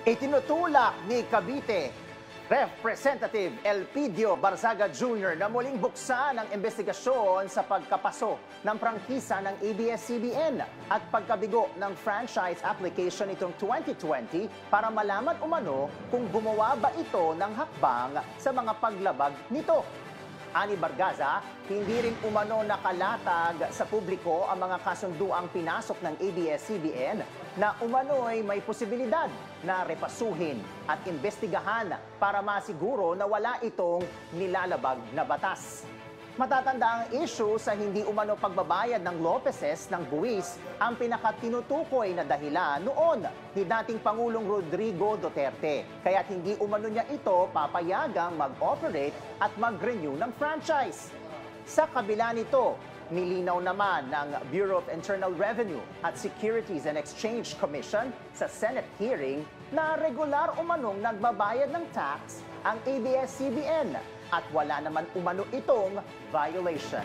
Itinutulak ni Cavite Representative Elpidio Barzaga Jr. na muling buksan ang investigasyon sa pagkapaso ng prangkisa ng ABS-CBN at pagkabigo ng franchise application itong 2020 para malaman umano kung gumawa ba ito ng hakbang sa mga paglabag nito. Ani Barzaga, hindi rin umano nakalatag sa publiko ang mga kasunduang pinasok ng ABS-CBN na umano'y may posibilidad na repasuhin at imbestigahan para masiguro na wala itong nilalabag na batas. Matatanda ang issue sa hindi umano pagbabayad ng Lopezes ng buwis ang pinakatinutukoy na dahilan noon ni dating Pangulong Rodrigo Duterte. Kaya't hindi umano niya ito papayagang mag-operate at mag-renew ng franchise. Sa kabila nito, nilinaw naman ng Bureau of Internal Revenue at Securities and Exchange Commission sa Senate hearing na regular umanong nagbabayad ng tax ang ABS-CBN at wala naman umano itong violation.